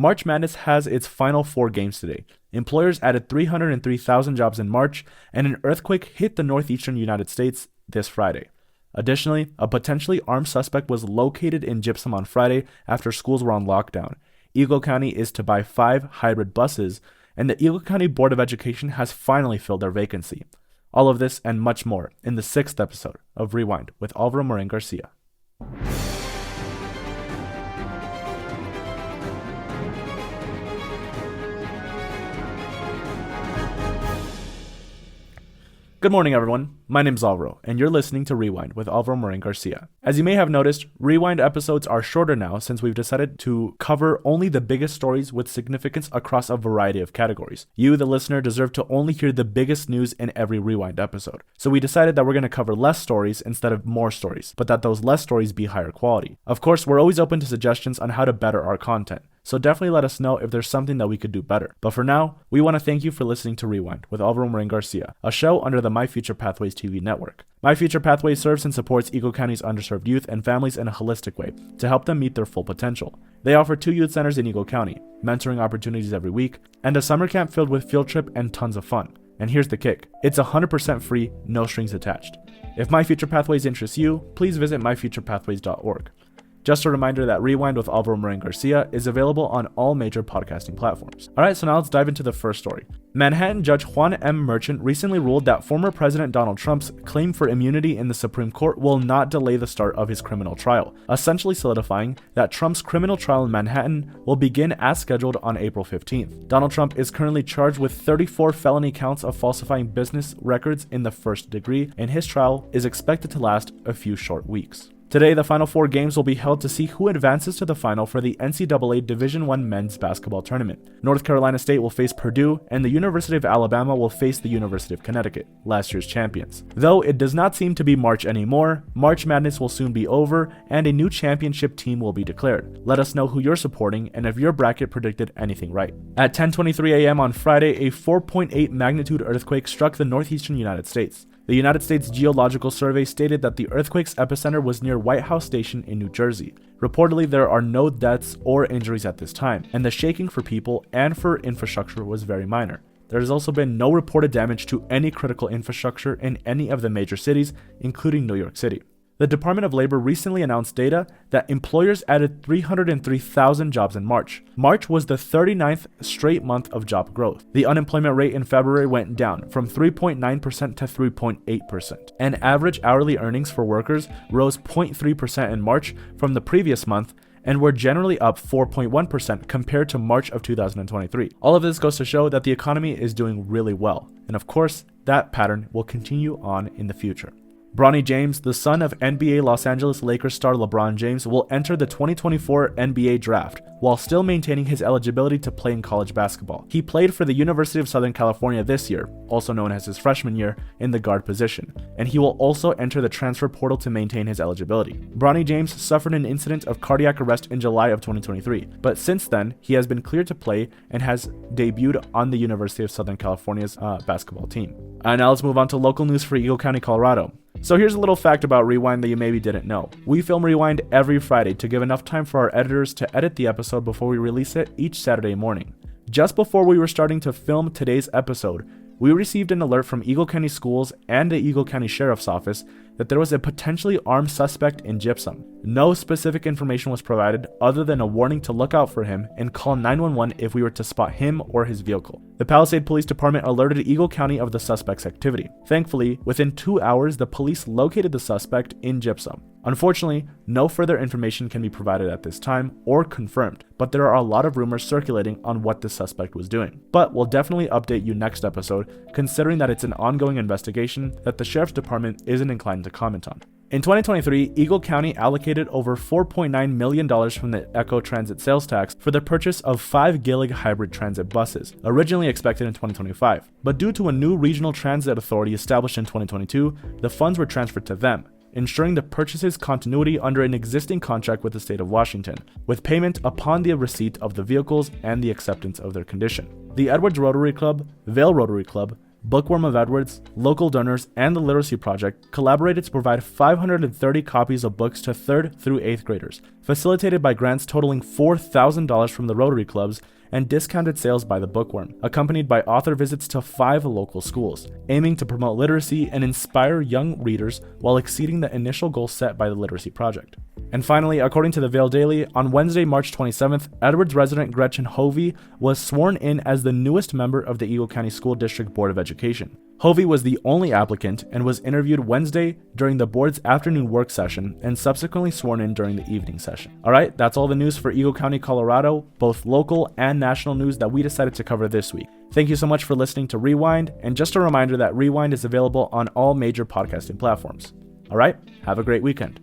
March Madness has its final 4 games today. Employers added 303,000 jobs in March, and an earthquake hit the northeastern United States this Friday. Additionally, a potentially armed suspect was located in Gypsum on Friday after schools were on lockdown. Eagle County is to buy 5 hybrid buses, and the Eagle County Board of Education has finally filled their vacancy. All of this and much more in the 6th episode of Rewind with Alvaro Marin Garcia. Good morning, everyone. My name's Alvaro, and you're listening to Rewind with Alvaro Marin Garcia. As you may have noticed, Rewind episodes are shorter now since we've decided to cover only the biggest stories with significance across a variety of categories. You, the listener, deserve to only hear the biggest news in every Rewind episode. So we decided that we're going to cover less stories instead of more stories, but that those less stories be higher quality. Of course, we're always open to suggestions on how to better our content. So definitely let us know if there's something that we could do better. But for now, we want to thank you for listening to Rewind with Alvaro Marin Garcia, a show under the My Future Pathways TV network. My Future Pathways serves and supports Eagle County's underserved youth and families in a holistic way to help them meet their full potential. They offer 2 youth centers in Eagle County, mentoring opportunities every week, and a summer camp filled with field trip and tons of fun. And here's the kick. It's 100% free, no strings attached. If My Future Pathways interests you, please visit myfuturepathways.org. Just a reminder that Rewind with Alvaro Marin Garcia is available on all major podcasting platforms. Alright, so now let's dive into the first story. Manhattan Judge Juan M. Merchant recently ruled that former President Donald Trump's claim for immunity in the Supreme Court will not delay the start of his criminal trial, essentially solidifying that Trump's criminal trial in Manhattan will begin as scheduled on April 15th. Donald Trump is currently charged with 34 felony counts of falsifying business records in the first degree, and his trial is expected to last a few short weeks. Today, the final 4 games will be held to see who advances to the final for the NCAA Division I men's basketball tournament. North Carolina State will face Purdue, and the University of Alabama will face the University of Connecticut, last year's champions. Though it does not seem to be March anymore, March Madness will soon be over, and a new championship team will be declared. Let us know who you're supporting and if your bracket predicted anything right. At 10:23 a.m. on Friday, a 4.8 magnitude earthquake struck the northeastern United States. The United States Geological Survey stated that the earthquake's epicenter was near White House Station in New Jersey. Reportedly, there are no deaths or injuries at this time, and the shaking for people and for infrastructure was very minor. There has also been no reported damage to any critical infrastructure in any of the major cities, including New York City. The Department of Labor recently announced data that employers added 303,000 jobs in March. March was the 39th straight month of job growth. The unemployment rate in February went down from 3.9% to 3.8%, and average hourly earnings for workers rose 0.3% in March from the previous month and were generally up 4.1% compared to March of 2023. All of this goes to show that the economy is doing really well, and of course, that pattern will continue on in the future. Bronny James, the son of NBA Los Angeles Lakers star LeBron James, will enter the 2024 NBA draft while still maintaining his eligibility to play in college basketball. He played for the University of Southern California this year, also known as his freshman year, in the guard position, and he will also enter the transfer portal to maintain his eligibility. Bronny James suffered an incident of cardiac arrest in July of 2023, but since then, he has been cleared to play and has debuted on the University of Southern California's basketball team. And now let's move on to local news for Eagle County, Colorado. So here's a little fact about Rewind that you maybe didn't know. We film Rewind every Friday to give enough time for our editors to edit the episode before we release it each Saturday morning. Just before we were starting to film today's episode, we received an alert from Eagle County Schools and the Eagle County Sheriff's Office that there was a potentially armed suspect in Gypsum. No specific information was provided other than a warning to look out for him and call 911 if we were to spot him or his vehicle. The Palisade Police Department alerted Eagle County of the suspect's activity. Thankfully, within 2 hours, the police located the suspect in Gypsum. Unfortunately, no further information can be provided at this time or confirmed, but there are a lot of rumors circulating on what the suspect was doing. But we'll definitely update you next episode, considering that it's an ongoing investigation that the Sheriff's Department isn't inclined to comment on. In 2023, Eagle County allocated over $4.9 million from the Echo Transit sales tax for the purchase of 5 Gillig hybrid transit buses, originally expected in 2025. But due to a new regional transit authority established in 2022, the funds were transferred to them, ensuring the purchase's continuity under an existing contract with the state of Washington, with payment upon the receipt of the vehicles and the acceptance of their condition. The Edwards Rotary Club, Vail Rotary Club, Bookworm of Edwards, local donors, and the Literacy Project collaborated to provide 530 copies of books to 3rd through 8th graders, facilitated by grants totaling $4,000 from the Rotary Clubs and discounted sales by the Bookworm, accompanied by author visits to 5 local schools, aiming to promote literacy and inspire young readers while exceeding the initial goal set by the Literacy Project. And finally, according to the Vail Daily, on Wednesday, March 27th, Edwards resident Gretchen Hovey was sworn in as the newest member of the Eagle County School District Board of Education. Hovey was the only applicant and was interviewed Wednesday during the board's afternoon work session and subsequently sworn in during the evening session. Alright, that's all the news for Eagle County, Colorado, both local and national news that we decided to cover this week. Thank you so much for listening to Rewind, and just a reminder that Rewind is available on all major podcasting platforms. Alright, have a great weekend.